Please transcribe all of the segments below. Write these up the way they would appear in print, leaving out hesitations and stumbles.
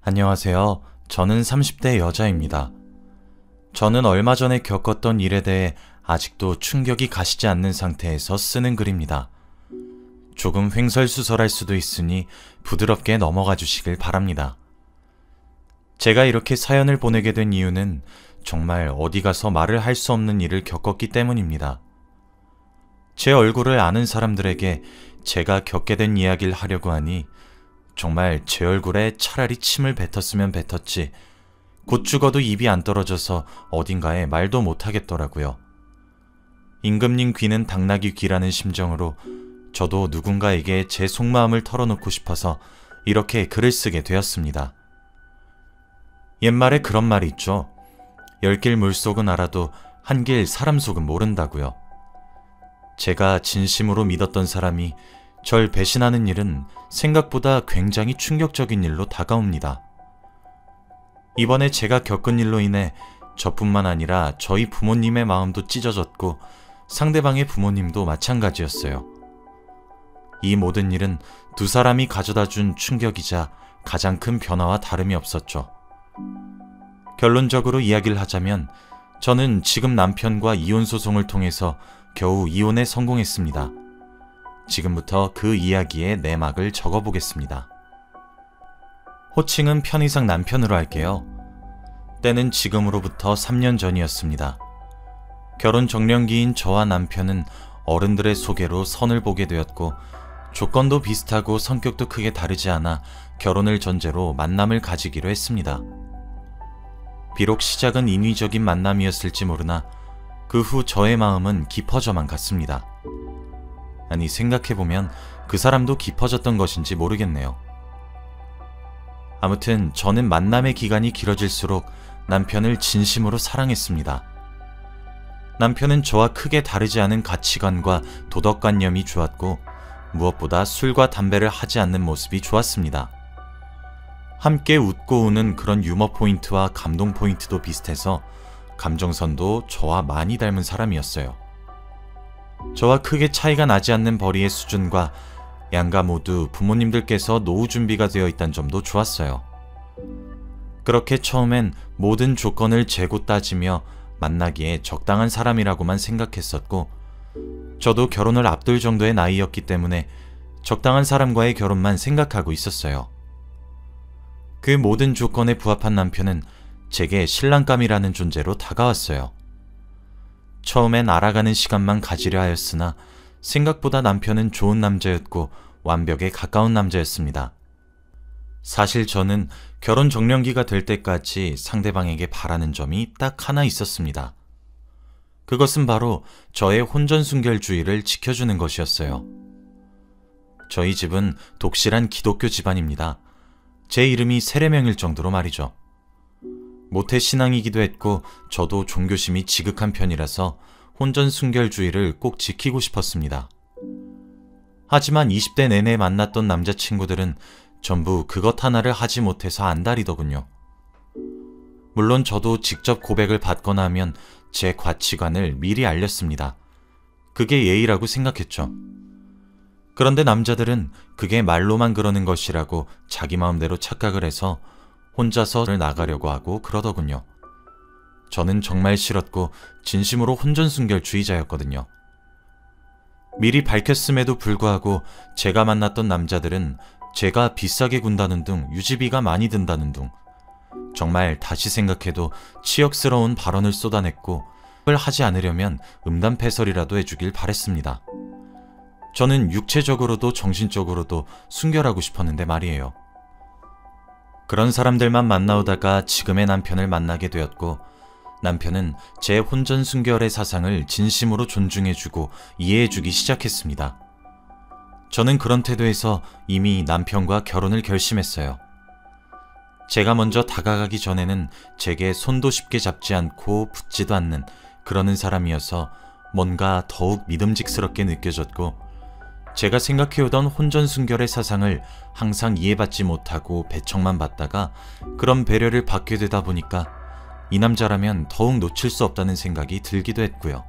안녕하세요. 저는 30대 여자입니다. 저는 얼마 전에 겪었던 일에 대해 아직도 충격이 가시지 않는 상태에서 쓰는 글입니다. 조금 횡설수설할 수도 있으니 부드럽게 넘어가 주시길 바랍니다. 제가 이렇게 사연을 보내게 된 이유는 정말 어디 가서 말을 할 수 없는 일을 겪었기 때문입니다. 제 얼굴을 아는 사람들에게 제가 겪게 된 이야기를 하려고 하니 정말 제 얼굴에 차라리 침을 뱉었으면 뱉었지 곧 죽어도 입이 안 떨어져서 어딘가에 말도 못하겠더라고요. 임금님 귀는 당나귀 귀라는 심정으로 저도 누군가에게 제 속마음을 털어놓고 싶어서 이렇게 글을 쓰게 되었습니다. 옛말에 그런 말이 있죠. 10길 물속은 알아도 한 길 사람 속은 모른다고요. 제가 진심으로 믿었던 사람이 절 배신하는 일은 생각보다 굉장히 충격적인 일로 다가옵니다. 이번에 제가 겪은 일로 인해 저뿐만 아니라 저희 부모님의 마음도 찢어졌고 상대방의 부모님도 마찬가지였어요. 이 모든 일은 두 사람이 가져다 준 충격이자 가장 큰 변화와 다름이 없었죠. 결론적으로 이야기를 하자면 저는 지금 남편과 이혼 소송을 통해서 겨우 이혼에 성공했습니다. 지금부터 그 이야기의 내막을 적어보겠습니다. 호칭은 편의상 남편으로 할게요. 때는 지금으로부터 3년 전이었습니다. 결혼 정년기인 저와 남편은 어른들의 소개로 선을 보게 되었고 조건도 비슷하고 성격도 크게 다르지 않아 결혼을 전제로 만남을 가지기로 했습니다. 비록 시작은 인위적인 만남이었을지 모르나 그 후 저의 마음은 깊어져만 갔습니다. 아니, 생각해보면 그 사람도 깊어졌던 것인지 모르겠네요. 아무튼 저는 만남의 기간이 길어질수록 남편을 진심으로 사랑했습니다. 남편은 저와 크게 다르지 않은 가치관과 도덕관념이 좋았고 무엇보다 술과 담배를 하지 않는 모습이 좋았습니다. 함께 웃고 우는 그런 유머 포인트와 감동 포인트도 비슷해서 감정선도 저와 많이 닮은 사람이었어요. 저와 크게 차이가 나지 않는 벌이의 수준과 양가 모두 부모님들께서 노후 준비가 되어 있다는 점도 좋았어요. 그렇게 처음엔 모든 조건을 재고 따지며 만나기에 적당한 사람이라고만 생각했었고 저도 결혼을 앞둘 정도의 나이였기 때문에 적당한 사람과의 결혼만 생각하고 있었어요. 그 모든 조건에 부합한 남편은 제게 신랑감이라는 존재로 다가왔어요. 처음엔 알아가는 시간만 가지려 하였으나 생각보다 남편은 좋은 남자였고 완벽에 가까운 남자였습니다. 사실 저는 결혼 정년기가 될 때까지 상대방에게 바라는 점이 딱 하나 있었습니다. 그것은 바로 저의 혼전순결주의를 지켜주는 것이었어요. 저희 집은 독실한 기독교 집안입니다. 제 이름이 세례명일 정도로 말이죠. 모태 신앙이기도 했고 저도 종교심이 지극한 편이라서 혼전순결주의를 꼭 지키고 싶었습니다. 하지만 20대 내내 만났던 남자친구들은 전부 그것 하나를 하지 못해서 안달이더군요. 물론 저도 직접 고백을 받거나 하면 제 가치관을 미리 알렸습니다. 그게 예의라고 생각했죠. 그런데 남자들은 그게 말로만 그러는 것이라고 자기 마음대로 착각을 해서 혼자서 나가려고 하고 그러더군요. 저는 정말 싫었고 진심으로 혼전순결주의자였거든요. 미리 밝혔음에도 불구하고 제가 만났던 남자들은 제가 비싸게 군다는 등 유지비가 많이 든다는 등 정말 다시 생각해도 치욕스러운 발언을 쏟아냈고 그걸 하지 않으려면 음담패설이라도 해주길 바랬습니다. 저는 육체적으로도 정신적으로도 순결하고 싶었는데 말이에요. 그런 사람들만 만나오다가 지금의 남편을 만나게 되었고 남편은 제 혼전순결의 사상을 진심으로 존중해주고 이해해주기 시작했습니다. 저는 그런 태도에서 이미 남편과 결혼을 결심했어요. 제가 먼저 다가가기 전에는 제게 손도 쉽게 잡지 않고 붙지도 않는 그러는 사람이어서 뭔가 더욱 믿음직스럽게 느껴졌고 제가 생각해오던 혼전순결의 사상을 항상 이해받지 못하고 배척만 받다가 그런 배려를 받게 되다 보니까 이 남자라면 더욱 놓칠 수 없다는 생각이 들기도 했고요.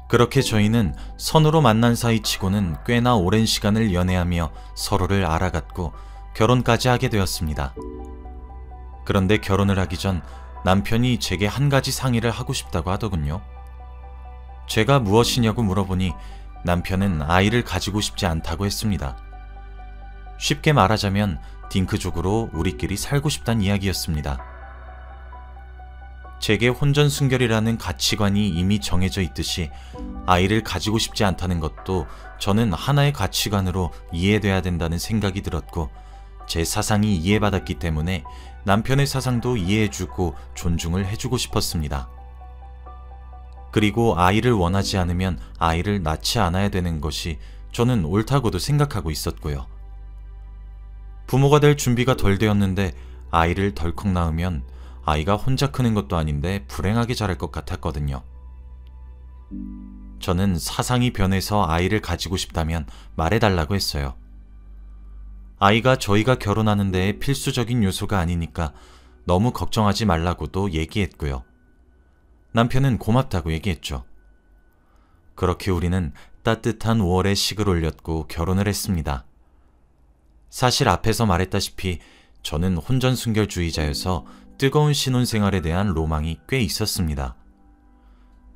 그렇게 저희는 선으로 만난 사이치고는 꽤나 오랜 시간을 연애하며 서로를 알아갔고 결혼까지 하게 되었습니다. 그런데 결혼을 하기 전 남편이 제게 한 가지 상의를 하고 싶다고 하더군요. 제가 무엇이냐고 물어보니 남편은 아이를 가지고 싶지 않다고 했습니다. 쉽게 말하자면 딩크족으로 우리끼리 살고 싶단 이야기였습니다. 제게 혼전순결이라는 가치관이 이미 정해져 있듯이 아이를 가지고 싶지 않다는 것도 저는 하나의 가치관으로 이해돼야 된다는 생각이 들었고, 제 사상이 이해받았기 때문에 남편의 사상도 이해해주고 존중을 해주고 싶었습니다. 그리고 아이를 원하지 않으면 아이를 낳지 않아야 되는 것이 저는 옳다고도 생각하고 있었고요. 부모가 될 준비가 덜 되었는데 아이를 덜컥 낳으면 아이가 혼자 크는 것도 아닌데 불행하게 자랄 것 같았거든요. 저는 사상이 변해서 아이를 가지고 싶다면 말해달라고 했어요. 아이가 저희가 결혼하는 데에 필수적인 요소가 아니니까 너무 걱정하지 말라고도 얘기했고요. 남편은 고맙다고 얘기했죠. 그렇게 우리는 따뜻한 5월에 식을 올렸고 결혼을 했습니다. 사실 앞에서 말했다시피 저는 혼전순결주의자여서 뜨거운 신혼생활에 대한 로망이 꽤 있었습니다.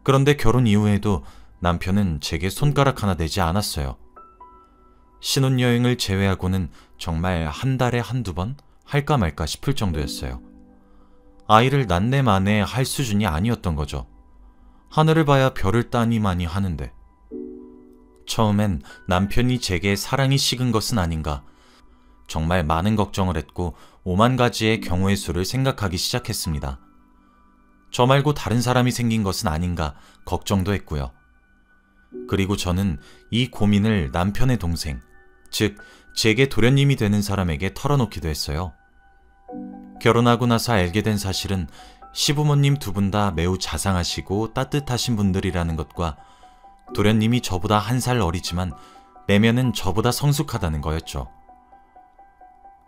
그런데 결혼 이후에도 남편은 제게 손가락 하나 대지 않았어요. 신혼여행을 제외하고는 정말 한 달에 한두 번 할까 말까 싶을 정도였어요. 아이를 낳네 마네 할 수준이 아니었던 거죠. 하늘을 봐야 별을 따니마니 하는데. 처음엔 남편이 제게 사랑이 식은 것은 아닌가, 정말 많은 걱정을 했고 5만 가지의 경우의 수를 생각하기 시작했습니다. 저 말고 다른 사람이 생긴 것은 아닌가 걱정도 했고요. 그리고 저는 이 고민을 남편의 동생, 즉 제게 도련님이 되는 사람에게 털어놓기도 했어요. 결혼하고 나서 알게 된 사실은 시부모님 두 분 다 매우 자상하시고 따뜻하신 분들이라는 것과 도련님이 저보다 한 살 어리지만 내면은 저보다 성숙하다는 거였죠.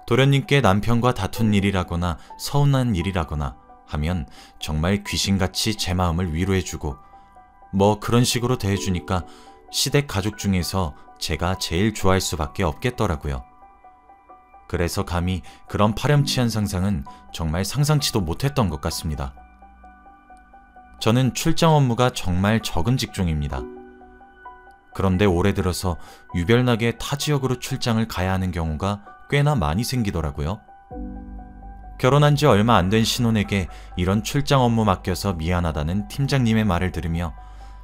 도련님께 남편과 다툰 일이라거나 서운한 일이라거나 하면 정말 귀신같이 제 마음을 위로해주고 뭐 그런 식으로 대해주니까 시댁 가족 중에서 제가 제일 좋아할 수밖에 없겠더라고요. 그래서 감히 그런 파렴치한 상상은 정말 상상치도 못했던 것 같습니다. 저는 출장 업무가 정말 적은 직종입니다. 그런데 올해 들어서 유별나게 타 지역으로 출장을 가야 하는 경우가 꽤나 많이 생기더라고요. 결혼한 지 얼마 안 된 신혼에게 이런 출장 업무 맡겨서 미안하다는 팀장님의 말을 들으며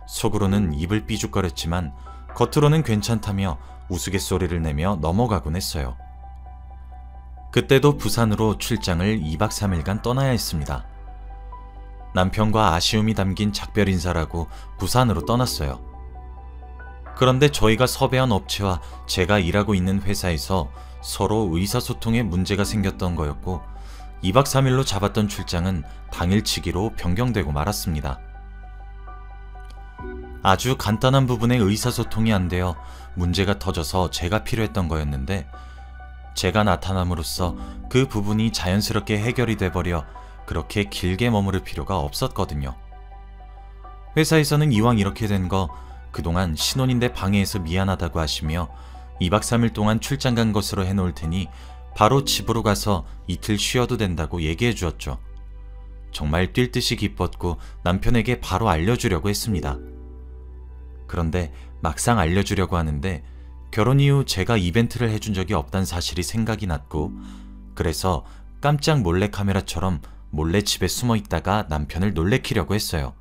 속으로는 입을 삐죽거렸지만 겉으로는 괜찮다며 우스갯소리를 내며 넘어가곤 했어요. 그때도 부산으로 출장을 2박 3일간 떠나야 했습니다. 남편과 아쉬움이 담긴 작별 인사라고 부산으로 떠났어요. 그런데 저희가 섭외한 업체와 제가 일하고 있는 회사에서 서로 의사소통에 문제가 생겼던 거였고 2박 3일로 잡았던 출장은 당일치기로 변경되고 말았습니다. 아주 간단한 부분의 의사소통이 안 되어 문제가 터져서 제가 필요했던 거였는데 제가 나타남으로써 그 부분이 자연스럽게 해결이 돼버려 그렇게 길게 머무를 필요가 없었거든요. 회사에서는 이왕 이렇게 된 거 그동안 신혼인데 방해해서 미안하다고 하시며 2박 3일 동안 출장 간 것으로 해놓을 테니 바로 집으로 가서 이틀 쉬어도 된다고 얘기해 주었죠. 정말 뛸 듯이 기뻤고 남편에게 바로 알려주려고 했습니다. 그런데 막상 알려주려고 하는데 결혼 이후 제가 이벤트를 해준 적이 없다는 사실이 생각이 났고 그래서 깜짝 몰래카메라처럼 몰래 집에 숨어 있다가 남편을 놀래키려고 했어요.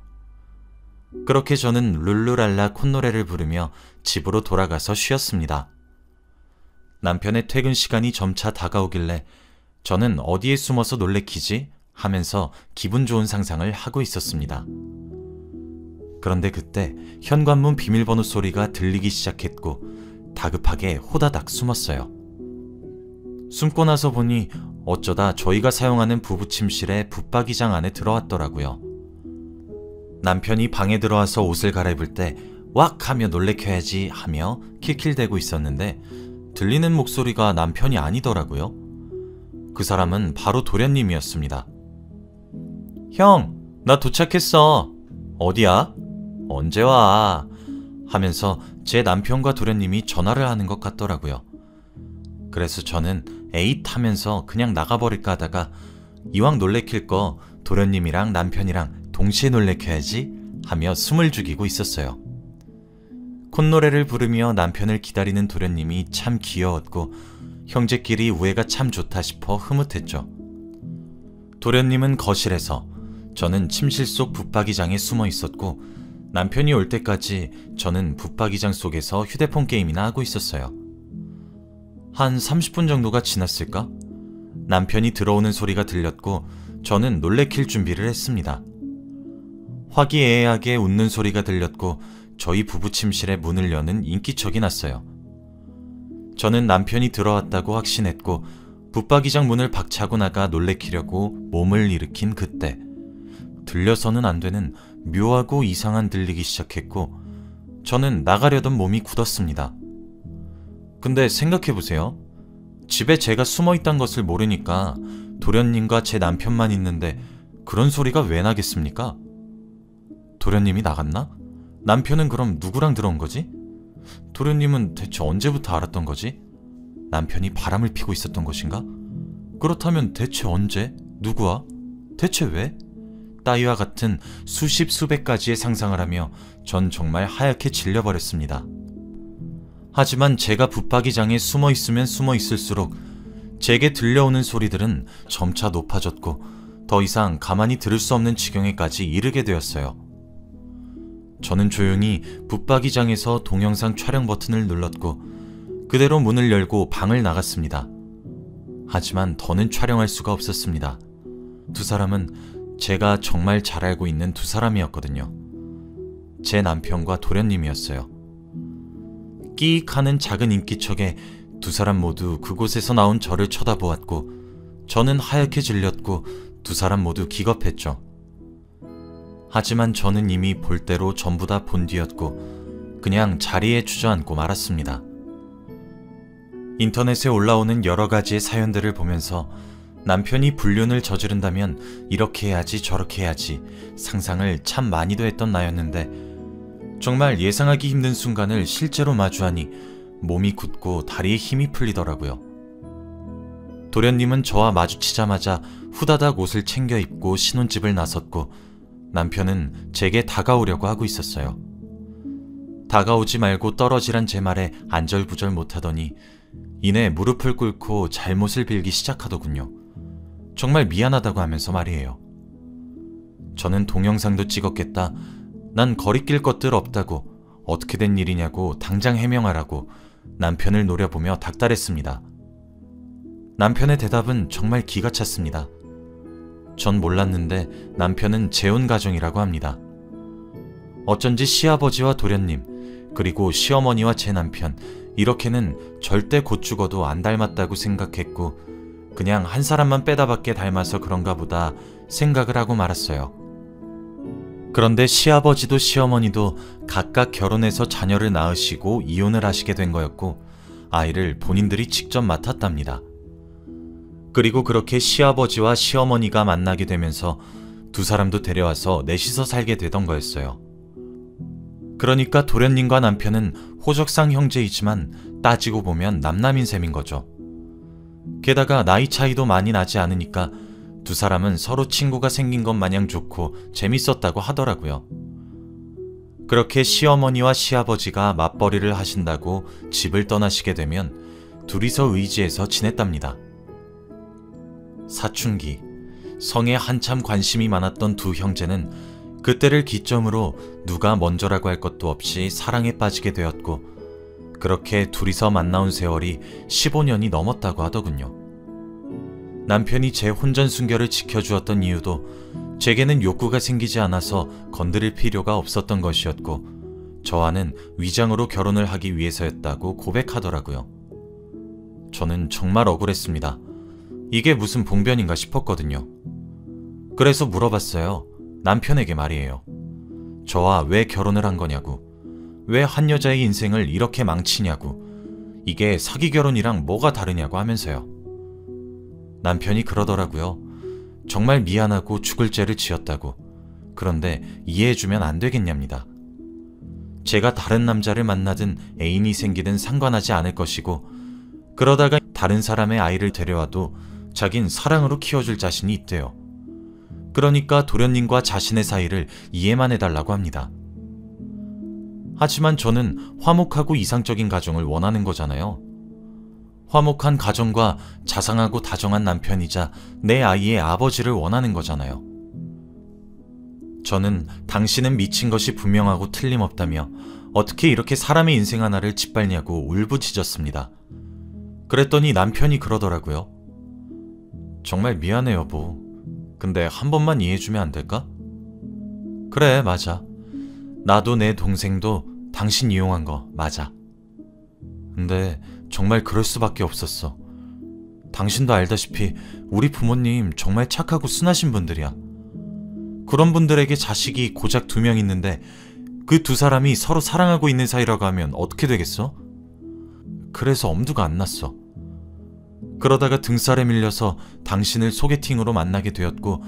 그렇게 저는 룰루랄라 콧노래를 부르며 집으로 돌아가서 쉬었습니다. 남편의 퇴근 시간이 점차 다가오길래 저는 어디에 숨어서 놀래키지? 하면서 기분 좋은 상상을 하고 있었습니다. 그런데 그때 현관문 비밀번호 소리가 들리기 시작했고 다급하게 호다닥 숨었어요. 숨고 나서 보니 어쩌다 저희가 사용하는 부부 침실의 붙박이장 안에 들어왔더라고요. 남편이 방에 들어와서 옷을 갈아입을 때 왁 하며 놀래켜야지 하며 킬킬대고 있었는데 들리는 목소리가 남편이 아니더라고요. 그 사람은 바로 도련님이었습니다. 형, 나 도착했어. 어디야? 언제 와? 하면서 제 남편과 도련님이 전화를 하는 것 같더라고요. 그래서 저는 에잇 하면서 그냥 나가버릴까 하다가 이왕 놀래킬 거 도련님이랑 남편이랑 동시에 놀래켜야지 하며 숨을 죽이고 있었어요. 콧노래를 부르며 남편을 기다리는 도련님이 참 귀여웠고 형제끼리 우애가 참 좋다 싶어 흐뭇했죠. 도련님은 거실에서, 저는 침실 속 붙박이장에 숨어 있었고 남편이 올 때까지 저는 붙박이장 속에서 휴대폰 게임이나 하고 있었어요. 한 30분 정도가 지났을까? 남편이 들어오는 소리가 들렸고 저는 놀래킬 준비를 했습니다. 화기애애하게 웃는 소리가 들렸고 저희 부부 침실의 문을 여는 인기척이 났어요. 저는 남편이 들어왔다고 확신했고 붙박이장 문을 박차고 나가 놀래키려고 몸을 일으킨 그때 들려서는 안 되는 묘하고 이상한 들리기 시작했고 저는 나가려던 몸이 굳었습니다. 근데 생각해보세요. 집에 제가 숨어있단 것을 모르니까 도련님과 제 남편만 있는데 그런 소리가 왜 나겠습니까? 도련님이 나갔나? 남편은 그럼 누구랑 들어온 거지? 도련님은 대체 언제부터 알았던 거지? 남편이 바람을 피고 있었던 것인가? 그렇다면 대체 언제? 누구와? 대체 왜? 따위와 같은 수십 수백 가지의 상상을 하며 전 정말 하얗게 질려버렸습니다. 하지만 제가 붙박이장에 숨어 있으면 숨어 있을수록 제게 들려오는 소리들은 점차 높아졌고 더 이상 가만히 들을 수 없는 지경에까지 이르게 되었어요. 저는 조용히 붙박이장에서 동영상 촬영 버튼을 눌렀고 그대로 문을 열고 방을 나갔습니다. 하지만 더는 촬영할 수가 없었습니다. 두 사람은 제가 정말 잘 알고 있는 두 사람이었거든요. 제 남편과 도련님이었어요. 끼익 하는 작은 인기척에 두 사람 모두 그곳에서 나온 저를 쳐다보았고 저는 하얗게 질렸고 두 사람 모두 기겁했죠. 하지만 저는 이미 볼 대로 전부 다 본 뒤였고 그냥 자리에 주저앉고 말았습니다. 인터넷에 올라오는 여러 가지의 사연들을 보면서 남편이 불륜을 저지른다면 이렇게 해야지 저렇게 해야지 상상을 참 많이도 했던 나였는데 정말 예상하기 힘든 순간을 실제로 마주하니 몸이 굳고 다리에 힘이 풀리더라고요. 도련님은 저와 마주치자마자 후다닥 옷을 챙겨 입고 신혼집을 나섰고 남편은 제게 다가오려고 하고 있었어요. 다가오지 말고 떨어지란 제 말에 안절부절 못하더니 이내 무릎을 꿇고 잘못을 빌기 시작하더군요. 정말 미안하다고 하면서 말이에요. 저는 동영상도 찍었겠다. 난 거리낄 것들 없다고, 어떻게 된 일이냐고 당장 해명하라고 남편을 노려보며 닥달했습니다. 남편의 대답은 정말 기가 찼습니다. 전 몰랐는데 남편은 재혼 가정이라고 합니다. 어쩐지 시아버지와 도련님, 그리고 시어머니와 제 남편, 이렇게는 절대 곧 죽어도 안 닮았다고 생각했고 그냥 한 사람만 빼다밖에 닮아서 그런가 보다 생각을 하고 말았어요. 그런데 시아버지도 시어머니도 각각 결혼해서 자녀를 낳으시고 이혼을 하시게 된 거였고 아이를 본인들이 직접 맡았답니다. 그리고 그렇게 시아버지와 시어머니가 만나게 되면서 두 사람도 데려와서 넷이서 살게 되던 거였어요. 그러니까 도련님과 남편은 호적상 형제이지만 따지고 보면 남남인 셈인 거죠. 게다가 나이 차이도 많이 나지 않으니까 두 사람은 서로 친구가 생긴 것 마냥 좋고 재밌었다고 하더라고요. 그렇게 시어머니와 시아버지가 맞벌이를 하신다고 집을 떠나시게 되면 둘이서 의지해서 지냈답니다. 사춘기, 성에 한참 관심이 많았던 두 형제는 그때를 기점으로 누가 먼저라고 할 것도 없이 사랑에 빠지게 되었고 그렇게 둘이서 만나온 세월이 15년이 넘었다고 하더군요. 남편이 제 혼전순결을 지켜주었던 이유도 제게는 욕구가 생기지 않아서 건드릴 필요가 없었던 것이었고 저와는 위장으로 결혼을 하기 위해서였다고 고백하더라고요. 저는 정말 억울했습니다. 이게 무슨 봉변인가 싶었거든요. 그래서 물어봤어요. 남편에게 말이에요. 저와 왜 결혼을 한 거냐고, 왜 한 여자의 인생을 이렇게 망치냐고, 이게 사기 결혼이랑 뭐가 다르냐고 하면서요. 남편이 그러더라고요. 정말 미안하고 죽을 죄를 지었다고. 그런데 이해해주면 안 되겠냐입니다. 제가 다른 남자를 만나든 애인이 생기든 상관하지 않을 것이고 그러다가 다른 사람의 아이를 데려와도 자긴 사랑으로 키워줄 자신이 있대요. 그러니까 도련님과 자신의 사이를 이해만 해달라고 합니다. 하지만 저는 화목하고 이상적인 가정을 원하는 거잖아요. 화목한 가정과 자상하고 다정한 남편이자 내 아이의 아버지를 원하는 거잖아요. 저는 당신은 미친 것이 분명하고 틀림없다며 어떻게 이렇게 사람의 인생 하나를 짓밟냐고 울부짖었습니다. 그랬더니 남편이 그러더라고요. 정말 미안해 여보. 근데 한 번만 이해해주면 안 될까? 그래, 맞아. 나도 내 동생도 당신 이용한 거 맞아. 근데 정말 그럴 수밖에 없었어. 당신도 알다시피 우리 부모님 정말 착하고 순하신 분들이야. 그런 분들에게 자식이 고작 2명 있는데 그 2사람이 서로 사랑하고 있는 사이라고 하면 어떻게 되겠어? 그래서 엄두가 안 났어. 그러다가 등살에 밀려서 당신을 소개팅으로 만나게 되었고,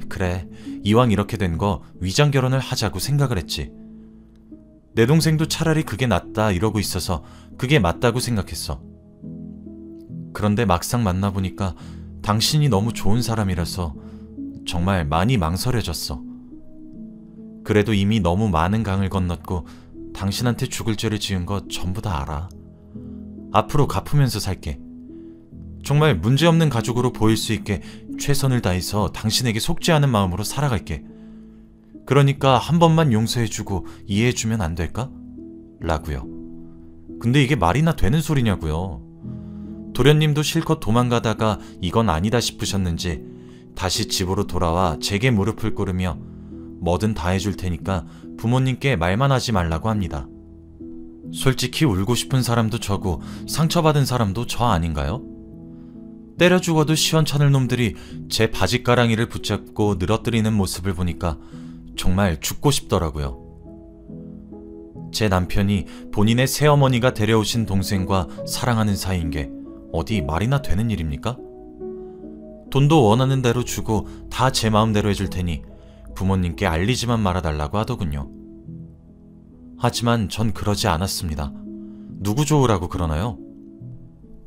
그래, 이왕 이렇게 된 거 위장 결혼을 하자고 생각을 했지. 내 동생도 차라리 그게 낫다 이러고 있어서 그게 맞다고 생각했어. 그런데 막상 만나보니까 당신이 너무 좋은 사람이라서 정말 많이 망설여졌어. 그래도 이미 너무 많은 강을 건넜고 당신한테 죽을 죄를 지은 거 전부 다 알아. 앞으로 갚으면서 살게. 정말 문제없는 가족으로 보일 수 있게 최선을 다해서 당신에게 속지 않은 마음으로 살아갈게. 그러니까 한 번만 용서해주고 이해해주면 안 될까? 라고요. 근데 이게 말이나 되는 소리냐고요. 도련님도 실컷 도망가다가 이건 아니다 싶으셨는지 다시 집으로 돌아와 제게 무릎을 꿇으며 뭐든 다 해줄 테니까 부모님께 말만 하지 말라고 합니다. 솔직히 울고 싶은 사람도 저고 상처받은 사람도 저 아닌가요? 때려 죽어도 시원찮을 놈들이 제 바짓가랑이를 붙잡고 늘어뜨리는 모습을 보니까 정말 죽고 싶더라고요. 제 남편이 본인의 새어머니가 데려오신 동생과 사랑하는 사이인 게 어디 말이나 되는 일입니까? 돈도 원하는 대로 주고 다 제 마음대로 해줄 테니 부모님께 알리지만 말아달라고 하더군요. 하지만 전 그러지 않았습니다. 누구 좋으라고 그러나요?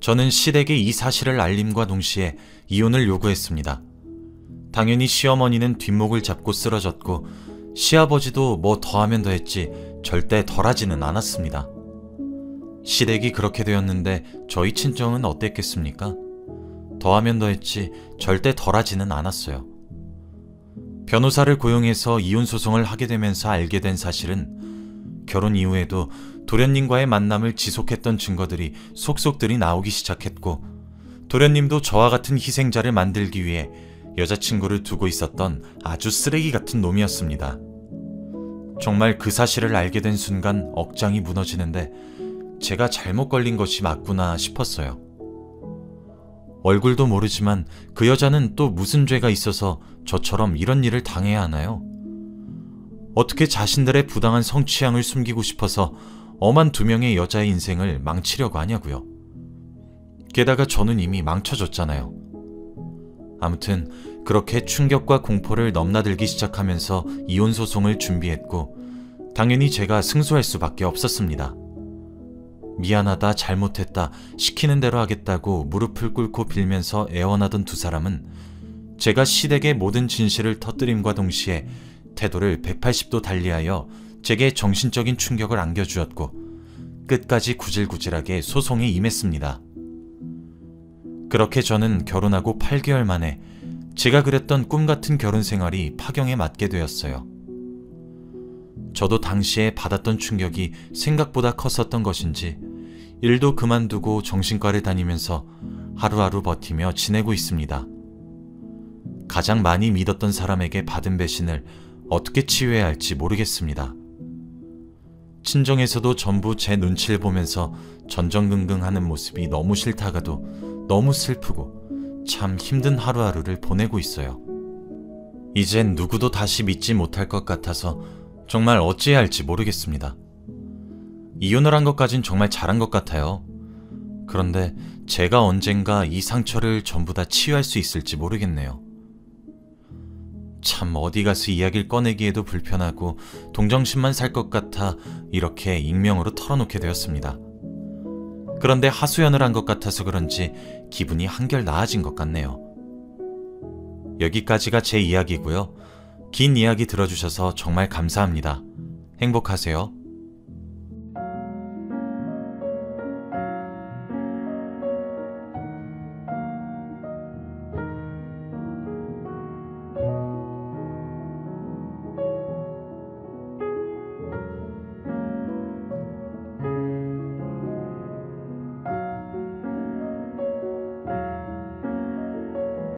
저는 시댁에 이 사실을 알림과 동시에 이혼을 요구했습니다. 당연히 시어머니는 뒷목을 잡고 쓰러졌고 시아버지도 뭐 더하면 더했지 절대 덜하지는 않았습니다. 시댁이 그렇게 되었는데 저희 친정은 어땠겠습니까? 더하면 더했지 절대 덜하지는 않았어요. 변호사를 고용해서 이혼소송을 하게 되면서 알게 된 사실은 결혼 이후에도 도련님과의 만남을 지속했던 증거들이 속속들이 나오기 시작했고 도련님도 저와 같은 희생자를 만들기 위해 여자친구를 두고 있었던 아주 쓰레기 같은 놈이었습니다. 정말 그 사실을 알게 된 순간 억장이 무너지는데 제가 잘못 걸린 것이 맞구나 싶었어요. 얼굴도 모르지만 그 여자는 또 무슨 죄가 있어서 저처럼 이런 일을 당해야 하나요? 어떻게 자신들의 부당한 성취향을 숨기고 싶어서 엄한 2명의 여자의 인생을 망치려고 하냐고요. 게다가 저는 이미 망쳐졌잖아요. 아무튼 그렇게 충격과 공포를 넘나들기 시작하면서 이혼소송을 준비했고 당연히 제가 승소할 수밖에 없었습니다. 미안하다, 잘못했다, 시키는 대로 하겠다고 무릎을 꿇고 빌면서 애원하던 2사람은 제가 시댁의 모든 진실을 터뜨림과 동시에 태도를 180도 달리하여 제게 정신적인 충격을 안겨주었고 끝까지 구질구질하게 소송에 임했습니다. 그렇게 저는 결혼하고 8개월 만에 제가 그렸던 꿈같은 결혼 생활이 파경에 맞게 되었어요. 저도 당시에 받았던 충격이 생각보다 컸었던 것인지 일도 그만두고 정신과를 다니면서 하루하루 버티며 지내고 있습니다. 가장 많이 믿었던 사람에게 받은 배신을 어떻게 치유해야 할지 모르겠습니다. 친정에서도 전부 제 눈치를 보면서 전전긍긍하는 모습이 너무 싫다가도 너무 슬프고 참 힘든 하루하루를 보내고 있어요. 이젠 누구도 다시 믿지 못할 것 같아서 정말 어찌해야 할지 모르겠습니다. 이혼을 한 것까진 정말 잘한 것 같아요. 그런데 제가 언젠가 이 상처를 전부 다 치유할 수 있을지 모르겠네요. 참 어디 가서 이야기를 꺼내기에도 불편하고 동정심만 살 것 같아 이렇게 익명으로 털어놓게 되었습니다. 그런데 하소연을 한 것 같아서 그런지 기분이 한결 나아진 것 같네요. 여기까지가 제 이야기고요. 긴 이야기 들어주셔서 정말 감사합니다. 행복하세요.